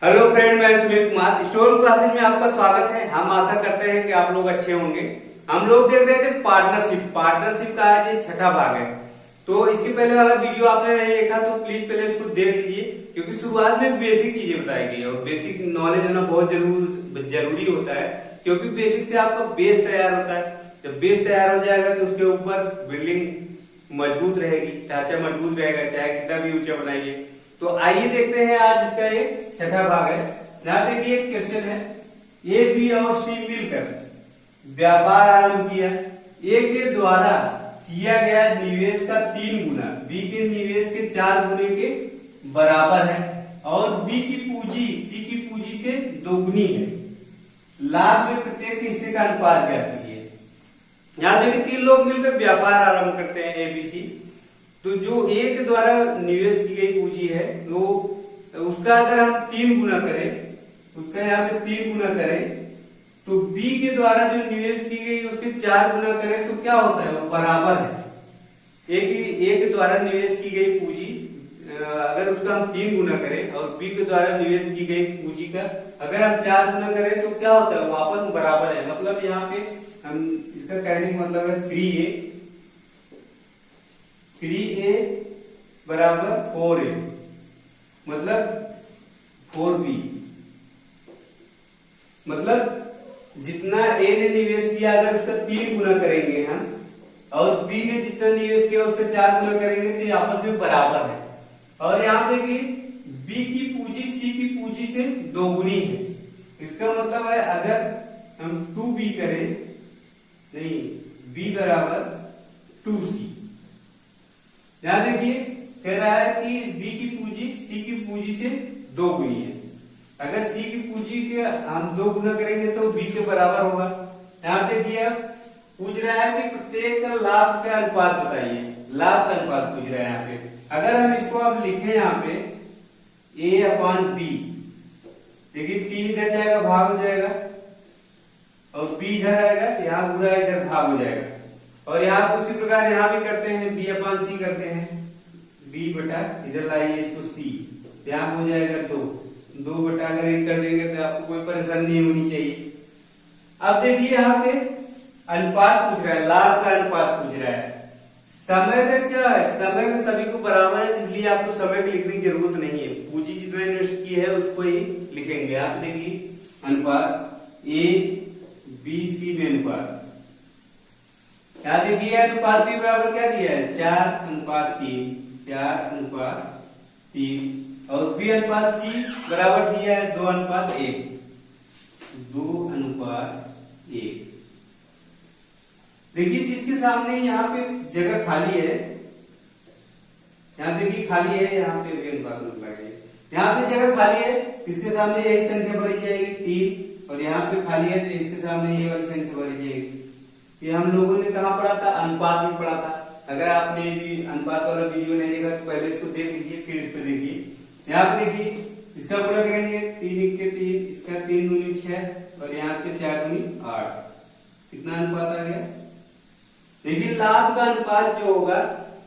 Hello friend, मैं Sunil Kumar. Store classes में आपका स्वागत है। हम आशा करते हैं कि आप लोग अच्छे होंगे। हम लोग देख रहे थे पार्टनरशिप का आज ये छठा भाग है। तो इसके पहले वाला वीडियो आपने नहीं देखा तो प्लीज पहले उसको देख लीजिए, क्योंकि शुरुआत में बेसिक चीजें बताई गई है और बेसिक नॉलेज होना बहुत जरूरी होता है, क्योंकि बेसिक से आपका बेस तैयार होता है। जब बेस तैयार हो जाएगा तो उसके ऊपर बिल्डिंग मजबूत रहेगी, ढांचा मजबूत रहेगा, चाहे कितना भी ऊंचा बनाइए। तो आइए देखते हैं आज इसका ये छठा भाग है। यहाँ देखिए एक क्वेश्चन है, ए बी और सी मिलकर व्यापार आरंभ किया। ए के द्वारा किया गया निवेश का 3 गुना बी के निवेश के 4 गुने के बराबर है और बी की पूंजी सी की पूंजी से दोगुनी है। लाभ में प्रत्येक हिस्से का अनुपात ज्ञात कीजिए। यहाँ देखिए 3 लोग मिलकर व्यापार आरंभ करते हैं, एबीसी। तो जो ए के द्वारा निवेश की गई पूंजी है वो उसका अगर हम 3 गुना करें, उसका यहाँ पे 3 गुना करें, तो बी के द्वारा जो निवेश की गई उसके 4 गुना करें तो क्या होता है, वो बराबर है। ए के द्वारा निवेश की गई पूंजी अगर उसका हम 3 गुना करें और बी के द्वारा निवेश की गई पूंजी का अगर हम 4 गुना करें तो क्या होता है, वो आपस में बराबर है। मतलब यहाँ पे हम इसका कहने का मतलब है 3a बराबर 4a मतलब 4b। मतलब जितना ए ने निवेश किया अगर उसका 3 गुना करेंगे हम और बी ने जितना निवेश किया उसका 4 गुना करेंगे तो ये आपस में बराबर है। और यहाँ देखिए बी की पूंजी सी की पूंजी से दोगुनी है। इसका मतलब है अगर हम 2b करें, नहीं, b बराबर 2c। यहां देखिए कह रहा है कि बी की पूंजी सी की पूंजी से 2 गुनी है। अगर सी की पूंजी के हम 2 गुना करेंगे तो बी के बराबर होगा। यहाँ देखिए अब पूछ रहा है कि प्रत्येक लाभ का अनुपात बताइए। लाभ का अनुपात पूछ रहा है यहाँ पे। अगर हम इसको अब लिखें यहाँ पे a/b, देखिए 3 इधर जाएगा भाग हो जाएगा और b इधर आएगा, यहाँ पूरा इधर भाग हो जाएगा। और यहाँ उसी प्रकार यहाँ भी करते हैं, b/c करते हैं, b बटा इधर लाइए इसको c, यहाँ हो जाएगा 2 बटा अगर 1 कर देंगे तो आपको कोई परेशानी नहीं होनी चाहिए। अब देखिए यहाँ पे अनुपात पूछ रहा है, लाभ का अनुपात पूछ रहा है। समय में क्या है, समय में सभी को बराबर है, इसलिए आपको समय में लिखने की जरूरत नहीं है। पूंजी जितना इन्वेस्ट की है उसको ही लिखेंगे। आप देखिए अनुपात ए बी सी में अनुपात, यहाँ देखिए अनुपात भी बराबर क्या दिया है, 4:3, 4:3 और बी अनुपात सी बराबर दिया है 2:1, 2:1। देखिए जिसके सामने यहाँ पे जगह खाली है, यहाँ देखिए खाली है, यहाँ पे यहाँ पे जगह खाली है, इसके सामने यही संख्या भरी जाएगी 3 और यहाँ पे खाली है तो इसके सामने ये वाली संख्या भरी जाएगी। ये हम लोगों ने कहा पढ़ा था, अनुपात में पढ़ा था। अगर आपने भी अनुपात वाला वीडियो नहीं देखा तो पहले इसको देख लीजिए, फिर इस पर देखिए। यहाँ पे देखिए इसका गुणा करेंगे 3×3, इसका 3 दूनी 6 और यहाँ पे 4 दूनी 8। कितना अनुपात आ गया, देखिए लाभ का अनुपात जो होगा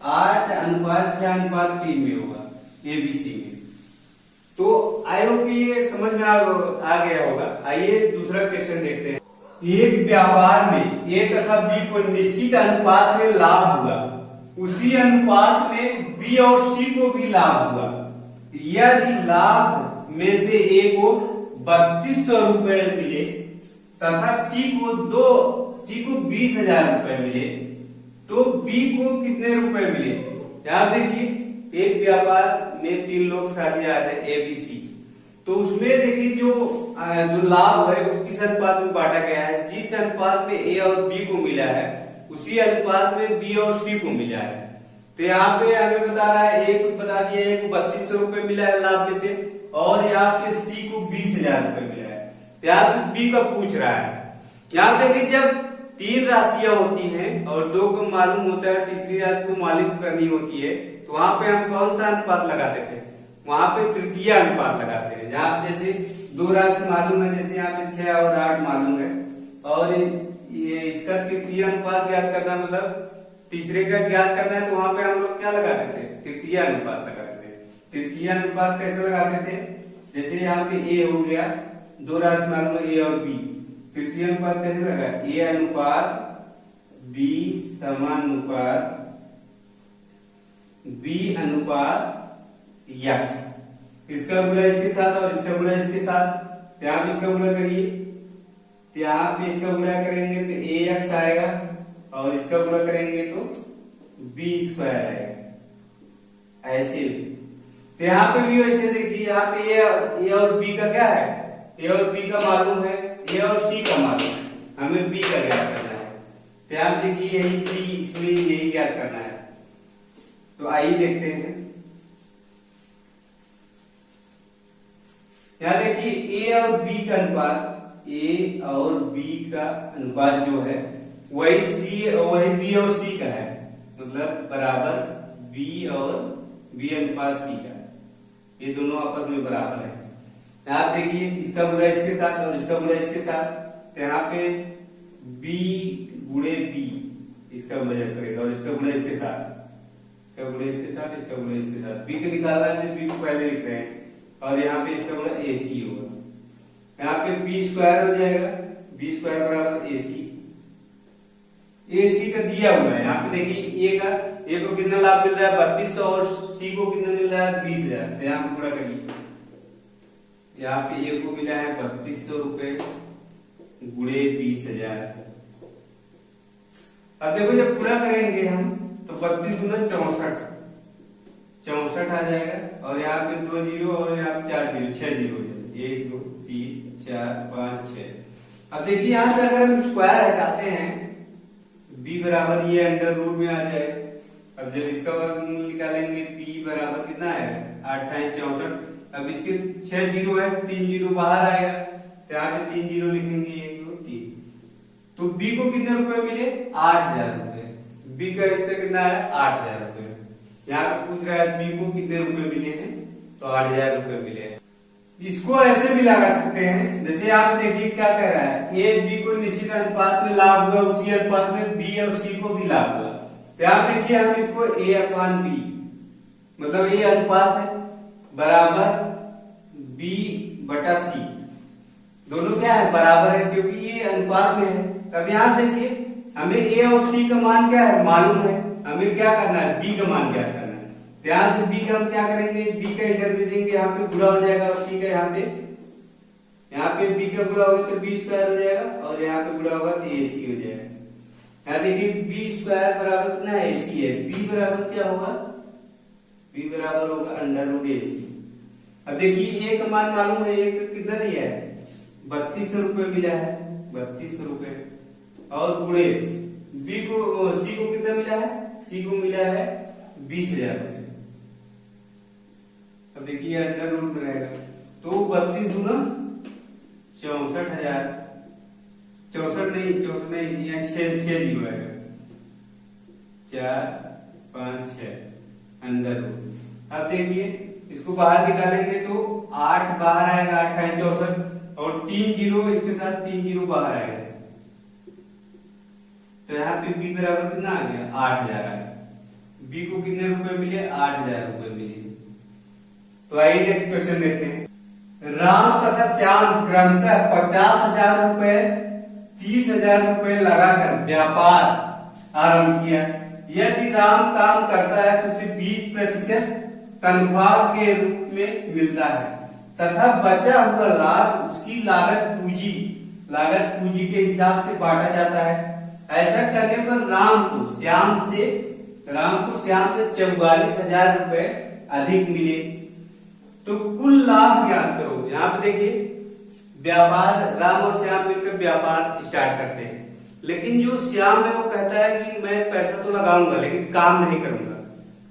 8:6:3 में होगा एबीसी में। तो आई होप ये समझ में आ गया होगा। आइए दूसरा क्वेश्चन देखते हैं। एक व्यापार में ए तथा बी को निश्चित अनुपात में लाभ हुआ, उसी अनुपात में बी और सी को भी लाभ हुआ। यदि लाभ में से ए को 3200 रुपए मिले तथा सी को 20,000 रुपए मिले तो बी को कितने रुपए मिले। यहाँ देखिए एक व्यापार में 3 लोग साझेदार है एबीसी, तो उसमें देखिए जो लाभ है वो किस अनुपात में बांटा गया है। जिस अनुपात में ए और बी को मिला है उसी अनुपात में बी और सी को मिला है। तो यहाँ पे हमें बता रहा है, ए को बता दिया ए को 3200 रुपए मिला है लाभ में से और यहाँ पे सी को 20,000 रुपए मिला है। तो यहाँ पे बी का पूछ रहा है। यहाँ देखिए जब 3 राशियां होती हैं और 2 को मालूम होता है, तीसरी राशि को मालूम करनी होती है, तो वहां पे हम कौन सा अनुपात लगाते थे, वहां पे तृतीय अनुपात लगाते हैं। जहां जैसे 2 राशि मालूम है, जैसे यहाँ पे 6 और 8 मालूम है और ये इसका तृतीय अनुपात ज्ञात करना मतलब तीसरे का ज्ञात करना है, तो वहां पे हम लोग क्या लगाते थे, तृतीय अनुपात लगाते थे। तृतीय अनुपात कैसे लगाते थे, जैसे यहाँ पे ए हो गया, दो राशि मालूम है ए और बी, तृतीय अनुपात कैसे लगा, ए अनुपात बी समानुपात बी अनुपात यक्स, इसका गुणा इसके साथ और इसका गुणा इसके साथ, यहाँ पे इसका गुणा करिए, यहाँ पे इसका गुणा करेंगे तो ए एक्स आएगा और इसका गुणा करेंगे तो बी स्क्वायर आएगा, ऐसे। तो यहाँ पे भी वैसे देखिए, यहाँ पे ए और बी का क्या है, ए और बी का मालूम है, ए और सी का मालूम है, हमें बी का ज्ञात करना है। तो यहाँ देखिए यही बी, इसमें यही ज्ञात करना है। तो आइए देखते हैं, यहाँ देखिए ए और बी का अनुपात, ए और बी का अनुपात जो है वही बी और सी का है, मतलब बराबर बी और बी अनुपात सी का, ये दोनों आपस में बराबर है। यहाँ देखिए इसका गुणा इसके साथ और इसका गुणा इसके साथ, तो यहाँ पे बी गुणे बी इसका गुणा जब करेगा और इसका गुणा इसके साथ, इसका गुणा इसके साथ, इसका गुणा इसके साथ, बी को निकालना है तो बी को पहले लिख रहे हैं और यहाँ पे इसका गुणा ए सी होगा, यहाँ पे बी स्क्वायर हो जाएगा, बी स्क्वायर बराबर ए सी, ए सी का दिया हुआ है। यहाँ पे देखिए ए को कितना लाभ मिल रहा है 3200 और सी को कितना मिल रहा है 20,000, तो यहाँ पे पूरा करिए, यहाँ पे ए को मिला है 3200 रुपए गुणे 20,000। अब देखो जब पूरा करेंगे हम तो 32 गुना 64 आ जाएगा और यहाँ पे 2 जीरो और यहाँ पे 4 जीरो, 6 जीरो, 1 2 3 4 5 6। अब देखिए यहाँ से अगर हम स्क्वायर हटाते हैं, b बराबर ये अंडर रूट में आ जाएगा। अब जब इसका वर्गमूल निकालेंगे p बराबर कितना है 8 64, अब इसके 6 जीरो है तो 3 जीरो बाहर आएगा, तो यहाँ पे 3 जीरो लिखेंगे 1 2 3, तो b को कितने रुपए मिले 8,000 रुपए, b का हिस्सा कितना है 8,000 रुपए। यहाँ पे पूछ रहा है b को कितने रुपए मिले हैं, तो 8,000 रुपए मिले हैं। इसको ऐसे भी लगा सकते हैं, जैसे आप देखिए क्या कह रहा है, ए बी को निश्चित अनुपात में लाभ हुआ, उसी अनुपात में बी और सी को भी लाभ हुआ। तो यहाँ देखिए हम इसको ए अपान बी, मतलब ये अनुपात है बराबर बी बटा सी, दोनों क्या है बराबर है क्योंकि ये अनुपात में है। तब यहाँ देखिए हमें ए और सी का मान क्या है मालूम है, हमें क्या करना है बी का मान ज्ञात करना है। ध्यान से बी का हम क्या करेंगे, बी का इधर भी देंगे, यहाँ पे गुणा हो जाएगा और सी का यहाँ पे बी का गुणा होगा तो बी स्क्वायर हो जाएगा और यहाँ पे गुणा होगा तो ए सी हो जाएगा। यहाँ देखिए बी स्क्वायर बराबर कितना ए सी है, बी बराबर क्या होगा, बी बराबर होगा अंडर रूट ए सी। अब देखिए ए का मान मालूम है, ए कितना दिया है 3200 रुपए मिला है, 3200 रुपए, और गुणे बी को सी को कितना मिला है, सी को मिला है 20,000 रुपए। अब देखिए अंडर रूट में रहेगा तो 32 गुना 64,000, 64 नहीं यहाँ 6 जीरो आएगा, 4 5 6 अंडर रूट। अब देखिए इसको बाहर निकालेंगे तो 8 बाहर आएगा, 8 है 64 और 3 जीरो इसके साथ 3 जीरो बाहर आएगा, तो यहाँ पे b बराबर कितना आ गया 8,000 आ गया। b को कितने रुपए मिले 8,000 रुपए मिले। तो आइए नेक्स्ट क्वेश्चन देखते हैं। राम तथा श्याम क्रमशः 50,000 रुपए 30,000 रुपए लगाकर व्यापार आरंभ किया। यदि राम काम करता है तो उसे 20% तनख्वाह के रूप में मिलता है तथा बचा हुआ लाभ उसकी लागत पूंजी के हिसाब से बांटा जाता है। ऐसा करने पर राम को श्याम से 44,000 रुपए अधिक मिले, तो कुल लाभ ज्ञात करो। यहाँ पे देखिए व्यापार, राम और श्याम मिलकर व्यापार स्टार्ट करते हैं, लेकिन जो श्याम है वो कहता है कि मैं पैसा तो लगाऊंगा लेकिन काम नहीं करूंगा।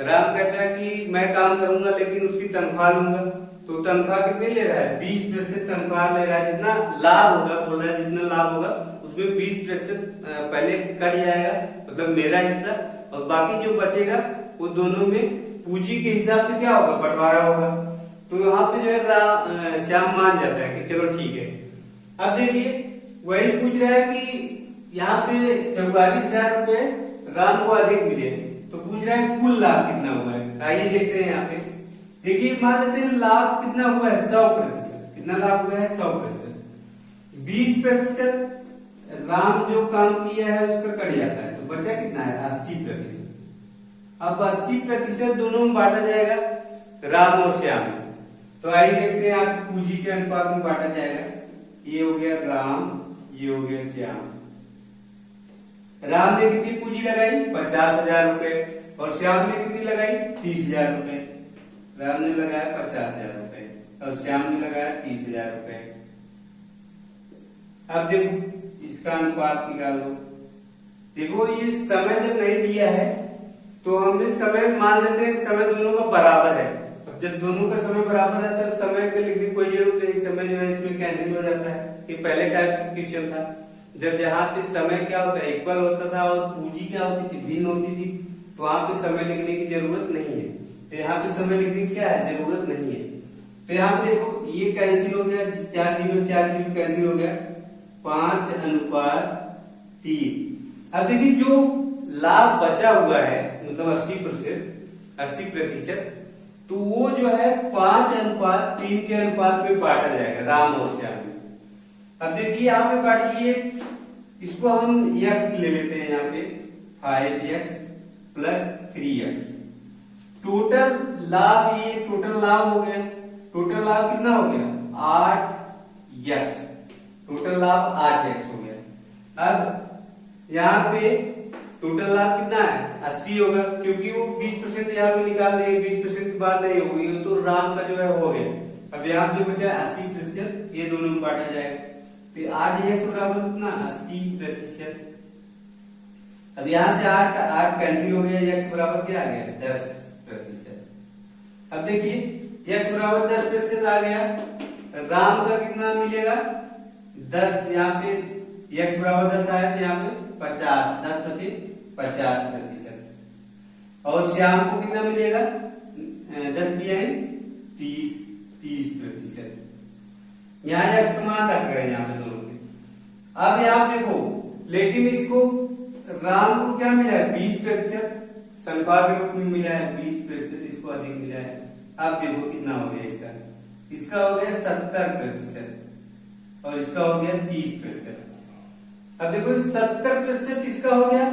राम कहता है कि मैं काम करूंगा लेकिन उसकी तनख्वाह लूंगा, तो तनख्वाह कितने ले रहा है 20% तनख्वाह ले रहा है, जितना लाभ होगा बोल रहा है जितना लाभ होगा उसमें 20% पहले कट जाएगा, मतलब मेरा हिस्सा, और बाकी जो बचेगा वो दोनों में पूंजी के हिसाब से क्या होगा बंटवारा होगा। तो यहाँ पे जो है श्याम मान जाता है कि चलो ठीक है। अब देखिए वही पूछ रहा है कि यहाँ पे 44,000 रुपए राम को अधिक मिले, तो पूछ रहा है कुल लाभ कितना हुआ है। आइए देखते हैं यहाँ पे देखिए मान लेते हैं लाभ कितना हुआ है 100%। कितना लाभ हुआ है 100%। 20% राम जो काम किया है उसका कट जाता है तो बचा कितना है 80%। अब 80% दोनों में बांटा जाएगा राम और श्याम में। तो आइए देखते हैं आप पूंजी के अनुपात में बांटा जाएगा। ये हो गया राम, ये हो गया श्याम। राम ने कितनी पूंजी लगाई 50,000 रुपए और श्याम ने कितनी लगाई 30,000 रुपए। राम ने लगाया 50,000 रुपए और श्याम ने लगाया 30,000 रुपए। अब देखो इसका अनुपात निकालो। देखो ये समय जब नहीं दिया है तो हमने समय मान लेते हैं समय दोनों का बराबर है। अब जब दोनों का समय बराबर है तो समय के लिखने की कोई जरूरत नहीं, समय जो है इसमें कैंसिल हो जाता है। ये पहले टाइप का क्वेश्चन था जब जहाँ पे समय क्या होता है इक्वल होता था और पूंजी क्या होती थी भिन्न होती थी, तो वहां पे समय लिखने की जरूरत नहीं है। तो यहाँ पे समय लिखने की क्या है जरूरत नहीं है। तो यहाँ पे देखो ये कैंसिल हो गया, 4 जीरो कैंसिल हो गया, 5:3। अब देखिए जो लाभ बचा हुआ है मतलब 80%, तो वो जो है 5:3 के अनुपात में बांटा जाएगा राम और श्याम में। अब देखिए यहाँ पे बांटिए, इसको हम x ले लेते हैं यहाँ पे 5x + 3x। टोटल लाभ ये टोटल लाभ हो गया। टोटल लाभ कितना हो गया 8x। टोटल लाभ 8x हो गया। अब यहाँ पे टोटल लाभ कितना है 80 होगा क्योंकि वो 20% यहाँ पे निकाल देंगे, 20% की बात नहीं होगी तो राम का जो है हो गया। अब यहाँ जो बचा 80% ये दोनों में बांटा जाएगा तो 8x बराबर कितना 80%। अब यहाँ से 8 कैंसिल हो गया, x बराबर क्या आ गया 10%। अब देखिए x बराबर 10% आ गया, राम का कितना मिलेगा 10। यहाँ पे x बराबर 10 आया तो यहाँ पे 50, 10 बचे 50%। और श्याम को कितना मिलेगा 10 दिया है 30%। यहाँ x का मान रख रहे हैं यहाँ पे दोनों के। अब यहाँ देखो लेकिन इसको राम को क्या मिला है 20%, तनख्वाह के रूप में मिला है 20%, इसको अधिक मिला है। अब देखो कितना हो गया इसका हो गया 70% और इसका हो गया 30%। अब देखो 70% इसका हो गया।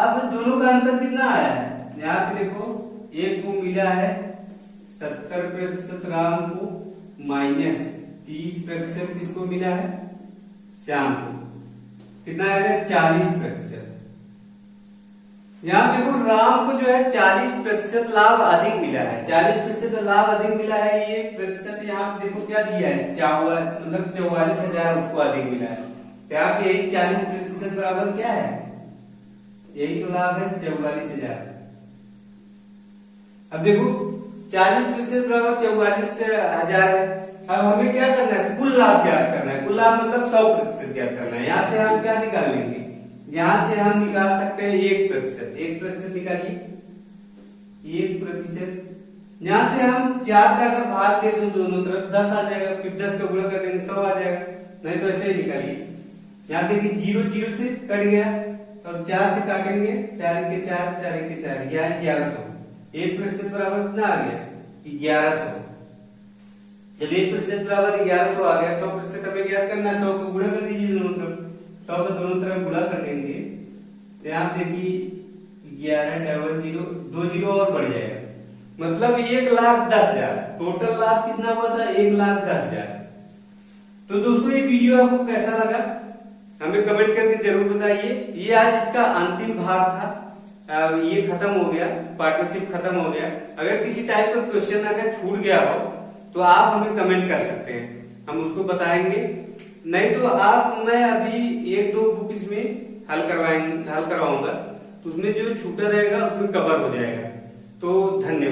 अब दोनों का अंतर कितना आया है यहाँ पे देखो, एक को मिला है 70% राम को माइनस 30% किसको मिला है श्याम को। कितना आएगा 40%। यहाँ देखो राम को जो है 40% लाभ अधिक मिला है, 40% लाभ अधिक मिला है। ये प्रतिशत यहाँ पे देखो क्या दिया है मतलब 44,000 उसको अधिक मिला है। तो यहाँ पे यही 40% बराबर क्या है, यही तो लाभ है 44,000। अब देखो 40% बराबर 44,000 है। अब हमें क्या करना है कुल लाभ ज्ञात करना है। कुल लाभ मतलब 100% ज्ञात करना है। यहाँ से हम क्या निकाल लेंगे, यहाँ से हम निकाल सकते हैं 1%। 1% निकालिए 1%। यहाँ से हम 4 का अगर भाग दे दो दोनों तरफ 10 आ जाएगा, फिर 10 का गुणा कर देंगे 100 आ जाएगा। नहीं तो ऐसे ही निकालिए। यहाँ देखिए 0 से कट गया तो 4 से काटेंगे, 4 के 4 4 के 4 यहाँ 1100। 1% बराबर कितना आ गया 1100। जब 1% बराबर 1100 आ गया, 100% हमें ज्ञात करना है। 100 को गुणा कर दीजिए दोनों तरफ, 100 का दोनों तरफ गुणा कर देंगे तो यहाँ देखिए 1100, 2 जीरो और बढ़ जाएगा, मतलब 1,10,000। टोटल लाभ कितना हुआ था 1,10,000। तो दोस्तों ये वीडियो आपको कैसा लगा हमें कमेंट करके जरूर बताइए। ये आज इसका अंतिम भाग था, ये खत्म हो गया, पार्टनरशिप खत्म हो गया। अगर किसी टाइप का क्वेश्चन अगर छूट गया हो तो आप हमें कमेंट कर सकते हैं, हम उसको बताएंगे। नहीं तो मैं अभी 1-2 बुक इसमें हल करवाऊंगा तो उसमें जो छूटा रहेगा उसमें कवर हो जाएगा। तो धन्यवाद।